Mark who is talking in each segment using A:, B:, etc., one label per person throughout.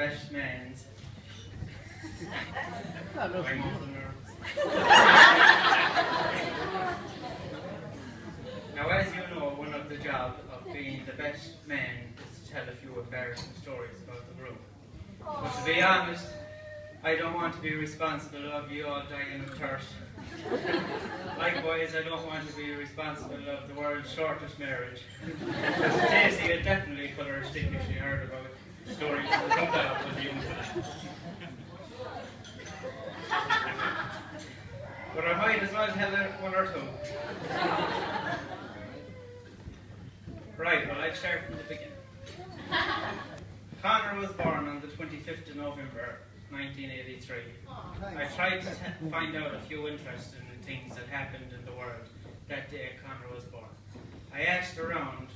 A: best man's. I'm awful nervous. Now, as you know, one of the jobs of being the best man is to tell a few embarrassing stories about the group. But to be honest, I don't want to be responsible of you all dying of thirst. Likewise, I don't want to be responsible of the world's shortest marriage. Stacey would definitely put her stick if she heard about stories from the up with the young fella. But I might as well tell her one or two. Right, well, I'll start from the beginning. Connor was born on the 25th of November, 1983. I tried to find out a few interesting things that happened in the world that day Connor was born. I asked around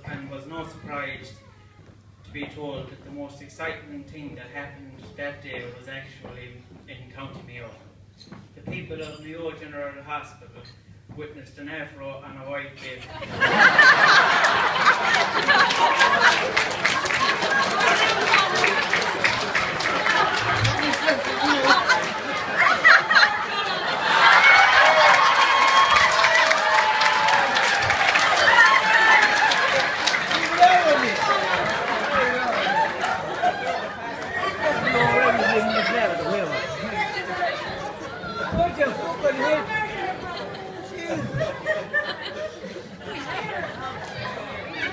A: and was no surprised to be told that the most exciting thing that happened that day was actually in County Mayo. The people of Mayo General Hospital witnessed an afro and a white baby.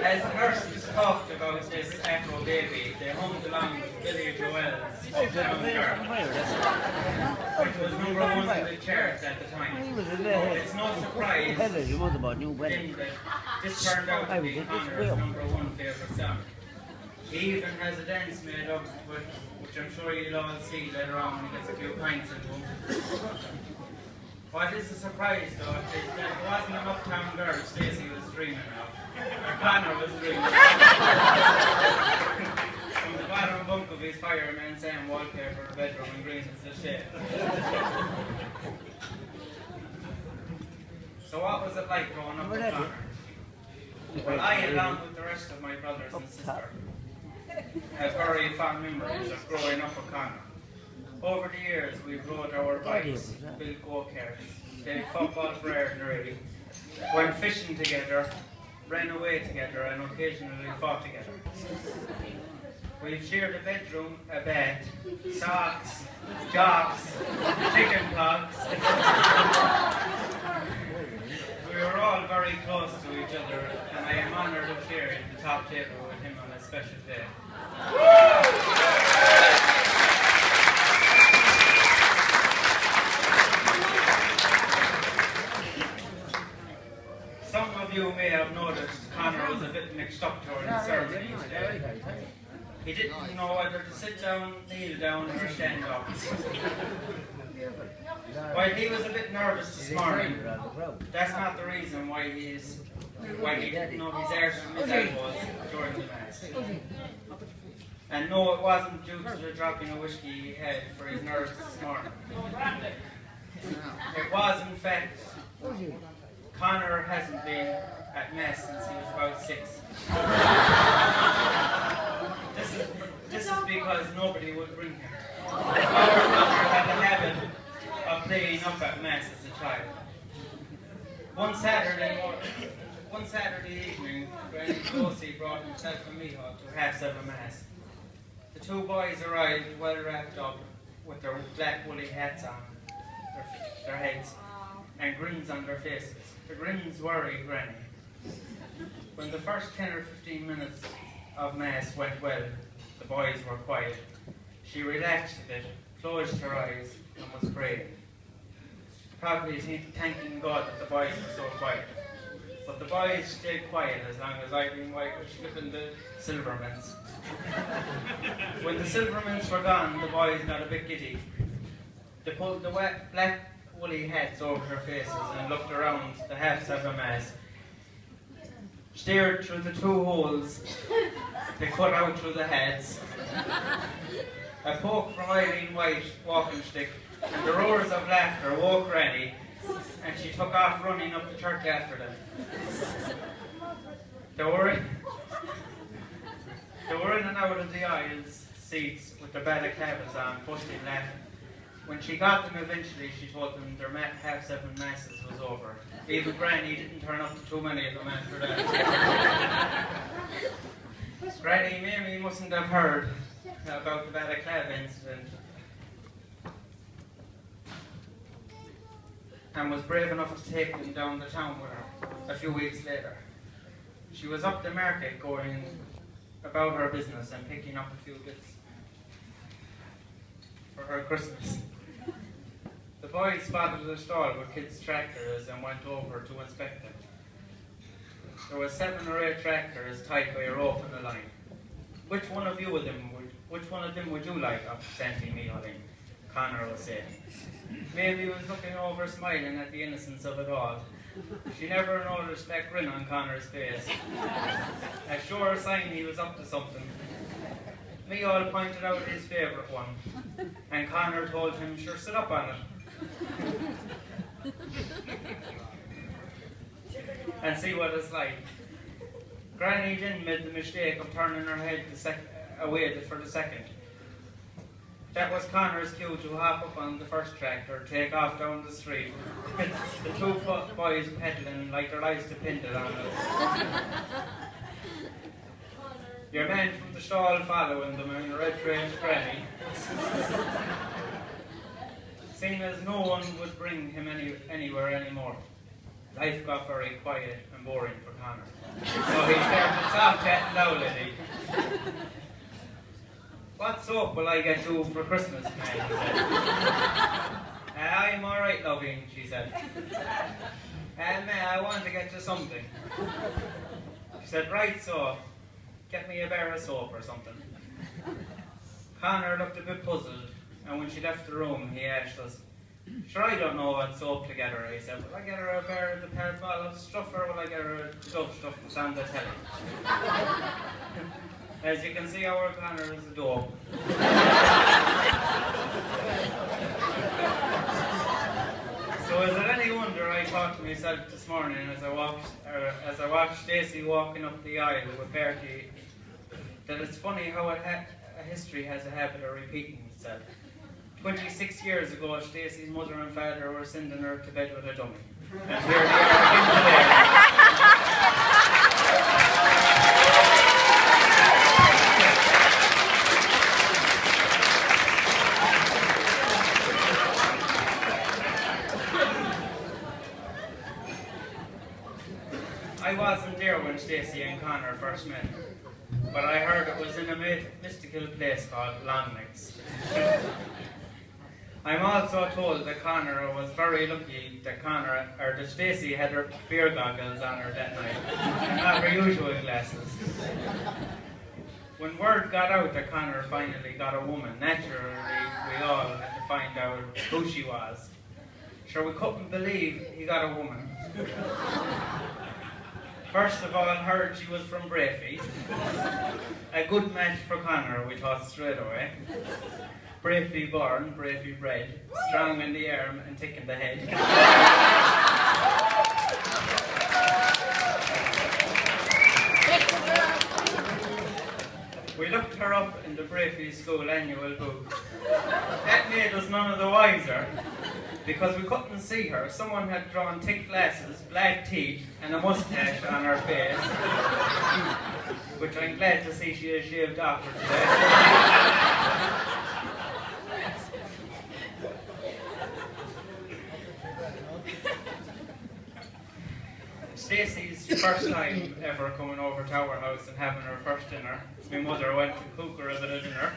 A: As the nurses talked about this afro baby, they hummed along with Billy Joel's down there, which was number one in the charts at the time. It's no surprise then that this turned out to be Connor's number one favourite song. He even has a dance made up with, which I'm sure you'll all see later on when he gets a few pints into him. What is a surprise though is that it wasn't an uptown girl Stacey was dreaming of. Connor was dreaming of. From the bottom bunk of his Fireman Sam wallpaper bedroom in Greenson's shed. So what was it like growing up with Connor? Well, I, along with the rest of my brothers and sisters, have very fond memories of growing up with Connor. Over the years, we've rode our bikes, built go-karts, played football for Ardnaree, went fishing together, ran away together, and occasionally fought together. We've shared a bedroom, a bed, socks, jocks, chicken pox. We were all very close to each other, and I am honoured of sharing the top table with him on a special day. Some of you may have noticed Connor was a bit mixed up during the ceremony today. He didn't know whether to sit down, kneel down, or stand up. While he was a bit nervous this morning, that's not the reason why he didn't know his arse from his elbows during the Mass. And no, it wasn't due to the dropping of whiskey he had for his nerves this morning. It was, in fact, Connor hasn't been at Mass since he was about 6. This is because nobody would bring him. Our brother had a habit of playing up at Mass as a child. One Saturday evening, Granny Josie brought himself and me up to half-7 Mass. The two boys arrived well wrapped up with their black woolly hats on their heads and grins on their faces. The grins worried Granny. When the first 10 or 15 minutes of Mass went well, the boys were quiet. She relaxed a bit, closed her eyes, and was praying. Probably thanking God that the boys were so quiet. But the boys stayed quiet as long as Irene White was flipping the Silvermans. When the Silvermans were gone, the boys got a bit giddy. They pulled the black woolly hats over their faces and looked around the half-7 Mass. Stared through the 2 holes they cut out through the hats. A poke from Irene White's walking stick and the roars of laughter woke Granny, and she took off running up the church after them. They were in and out of the aisles, seats with their balaclavas on, busting laughing. When she got them eventually, she told them their 7:30 masses was over. Even Granny didn't turn up to too many of them after that. Granny maybe mustn't have heard about the balaclava incident and was brave enough to take them down the town with her a few weeks later. She was up the market going about her business and picking up a few bits for her Christmas. The boys spotted a stall with kids' tractors and went over to inspect them. There were 7 or 8 tractors tied by a rope in a line. Which one of them would you like up presenting me, Holly? Connor was saying. Maybe he was looking over, smiling at the innocence of it all. She never noticed that grin on Connor's face. A sure sign he was up to something. Meall pointed out his favourite one, and Connor told him, sure, sit up on it. And see what it's like. Granny Jin made the mistake of turning her head away for the second. That was Connor's cue to hop up on the first tractor, take off down the street. The 2 boys pedaling like their lives depended on it. Your man from the stall following them in a red-faced Granny. Seeing as no one would bring him anywhere anymore, life got very quiet and boring for Connor. So he started soft-chatting loudly. What soap will I get you for Christmas, man? He said. I'm all right, loving, she said. Man, I want to get you something. She said, right, so, get me a bar of soap or something. Connor looked a bit puzzled, and when she left the room, he asked us, sure, I don't know what soap to get her, he said. Will I get her a bar of the Parabol stuff, or will I get her a Dove stuff that's on the telly? As you can see, our Connor is a dope. So is it any wonder I thought to myself this morning as I watched Stacey walking up the aisle with Bertie, that it's funny how a history has a habit of repeating itself. 26 years ago, Stacey's mother and father were sending her to bed with a dummy. And here they are again today. I wasn't there when Stacey and Connor first met, but I heard it was in a mystical place called Longnecks. I'm also told that Connor was very lucky that Stacey had her beer goggles on her that night, and not her usual glasses. When word got out that Connor finally got a woman, naturally we all had to find out who she was. Sure, we couldn't believe he got a woman. First of all, heard she was from Brafey. A good match for Connor, we thought straight away. Brafey born, Brafey bred, strong in the arm and thick in the head. We looked her up in the Brafey School annual book. That made us none of the wiser, because we couldn't see her. Someone had drawn thick glasses, black teeth, and a mustache on her face, which I'm glad to see she has shaved off for today. Stacey's first time ever coming over to our house and having her first dinner. My mother went to cook her a bit of dinner.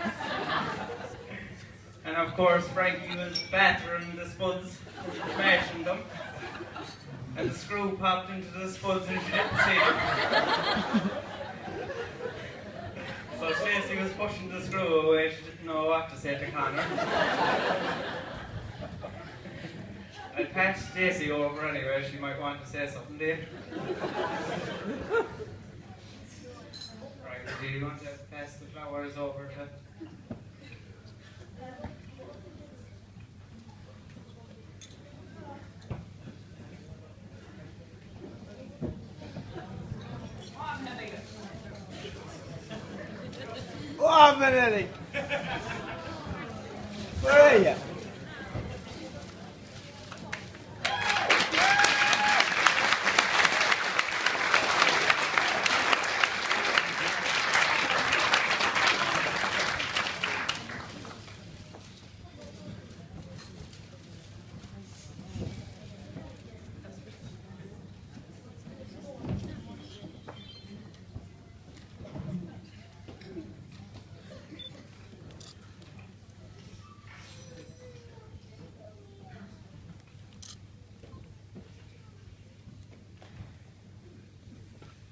A: And of course Frankie was battering the spuds, smashing them. And the screw popped into the spuds and she didn't see it. So Stacey was pushing the screw away, she didn't know what to say to Connor. I passed Stacey over anyway, she might want to say something to you. Right, do you want to pass the flowers over to...
B: Oh, Benedict! you.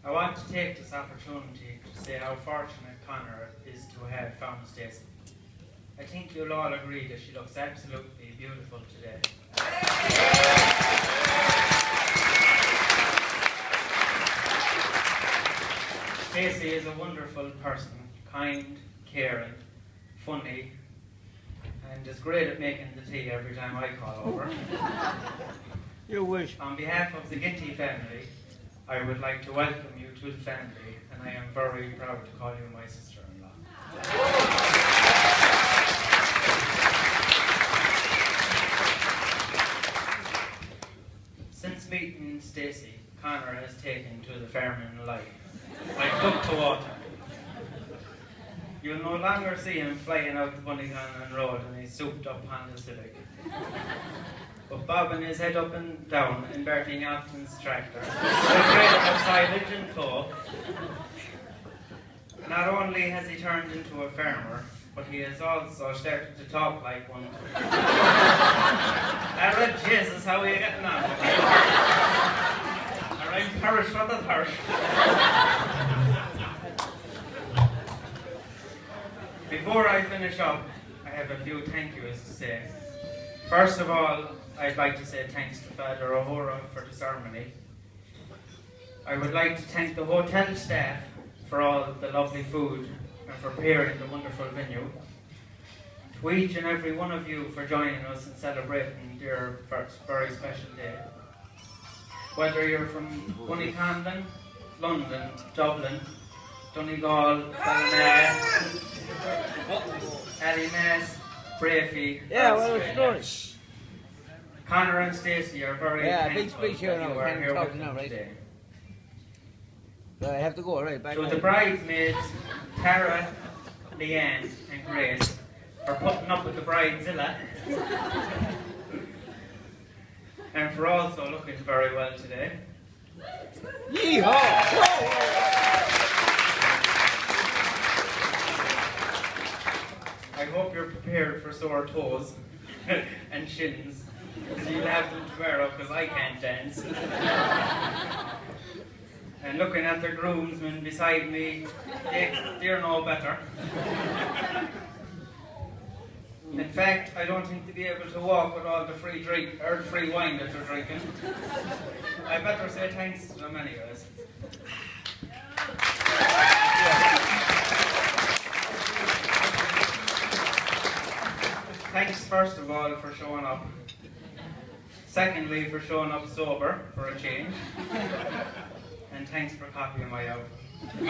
A: I want to take this opportunity to say how fortunate Connor is to have found Stacey. I think you'll all agree that she looks absolutely beautiful today. Stacey is a wonderful person, kind, caring, funny, and is great at making the tea every time I call over.
B: You wish.
A: On behalf of the Ginty family, I would like to welcome you to the family, and I am very proud to call you my sister-in-law. Since meeting Stacey, Connor has taken to the farming life, like duck to water. You'll no longer see him flying out the Bunnycannon Road in his souped-up Honda Civic, but bobbing his head up and down in Bertie Nelson's tractor, with trailer of silage and tow. Not only has he turned into a farmer, but he has also started to talk like one. Alright, Jesus, how are you getting on? Alright, parish for the third. Before I finish up, I have a few thank yous to say. First of all, I'd like to say thanks to Father O'Hora for the ceremony. I would like to thank the hotel staff for all the lovely food and for preparing the wonderful venue. To each and every one of you for joining us in celebrating your first very special day. Whether you're from Bunnycannon, London, Dublin, Donegal, Ballina, Allymass, Brafey,
B: Yeah, well, it's
A: Australia.
B: nice.
A: Connor and Stacey are very
B: Yeah, big
A: thankful
B: speech here
A: that you
B: now.
A: are
B: Can't
A: here
B: talk
A: with
B: now,
A: them
B: right?
A: today.
B: So I have to go, right? Bye.
A: To the bridesmaids, Tara, Leanne, and Grace, for putting up with the bridezilla, and for also looking very well today.
B: Yeehaw!
A: I hope you're prepared for sore toes and shins, because you'll have them tomorrow, because I can't dance. And looking at the groomsmen beside me, they're no better. In fact, I don't think they'll be able to walk with all the free drink or free wine that they're drinking. I better say thanks to them anyways. Thanks first of all for showing up. Secondly, for showing up sober for a change. And thanks for copying my out.
B: Busy!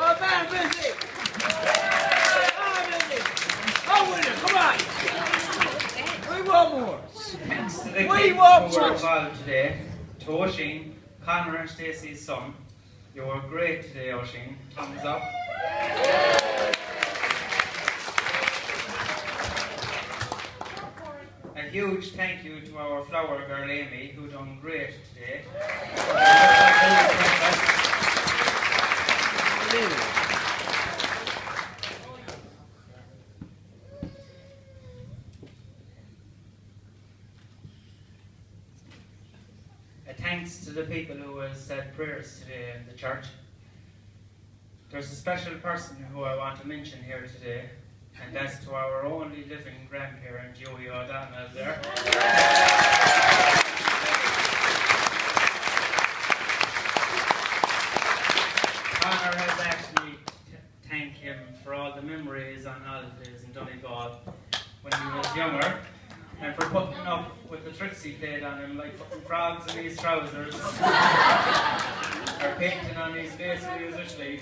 B: Oh, man, busy! Oh, winner, come on! We want more!
A: Thanks to the
B: We
A: kids
B: want
A: who were
B: more.
A: involved today, to Oisin, Connor and Stacey's son. You were great today, Oisin. Thumbs up. A huge thank you to our flower girl Amy, who done great today. A thanks to the people who have said prayers today in the church. There's a special person who I want to mention here today, and that's to our only living grandparent, Joey O'Donnell there. Connor has actually thanked him for all the memories on holidays in Donegal when he was younger, and for putting up with the tricks he played on him, like putting frogs in his trousers, or painting on his face when he was asleep.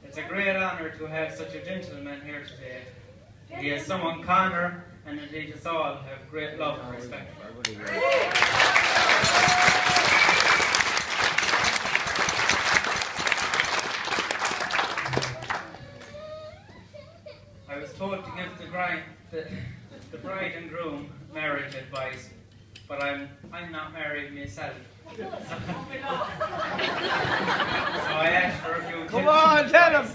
A: It's a great honour to have such a gentleman here today. He is someone Connor, and indeed us all have great love and respect for. I was told to give the bride and groom marriage advice, but I'm not married myself. So I asked for a few tips.
B: Come on, tell him.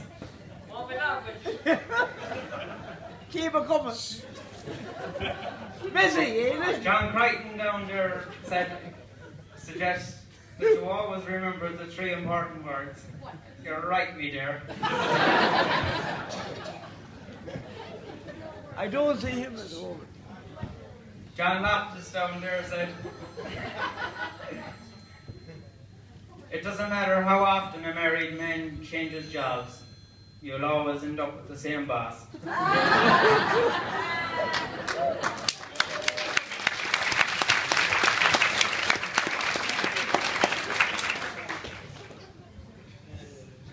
B: Keep it coming. Busy, ain't it?
A: John Crichton down there suggests that you always remember the three important words. You're right, me dear.
B: I don't see him at the moment.
A: John Loftus down there said, it doesn't matter how often a married man changes jobs, you'll always end up with the same boss.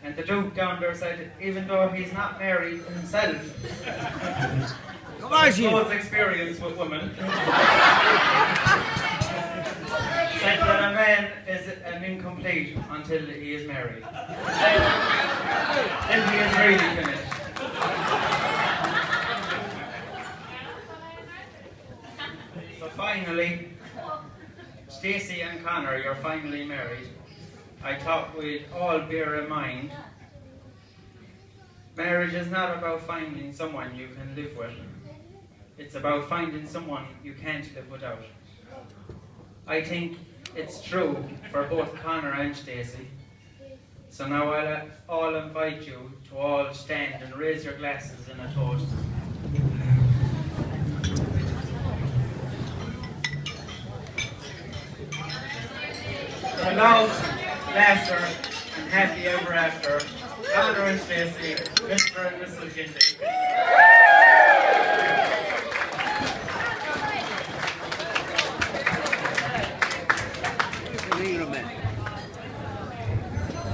A: And the Duke down there said, even though he's not married himself,
B: Come on,
A: he has experience with women. Said that a man is an incomplete until he is married. Then he is really finished. So finally, Stacey and Connor, you're finally married. I thought we'd all bear in mind, marriage is not about finding someone you can live with. It's about finding someone you can't live without. I think it's true for both Connor and Stacey. So now I'll all invite you to all stand and raise your glasses in a toast. For love, laughter, and happy ever after, Connor and Stacey, Mr. and Mrs. Ginty.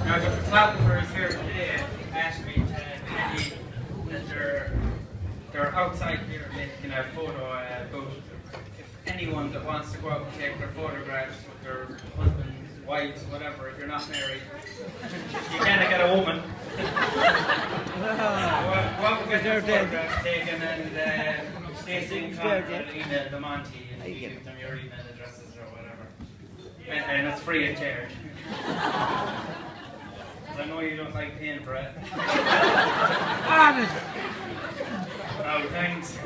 A: Now the photographers here today asked me to tell you that they're outside here making a photo booth. If anyone that wants to go out and take their photographs with their husbands, wives, whatever, if you're not married, you can't get a woman. Go out and get your photographs taken, and Stacey and Connor will email them on to you, and you give them your email addresses or whatever. And it's free of charge. I know you don't like paying for it.
B: Honest.
A: Oh, thanks.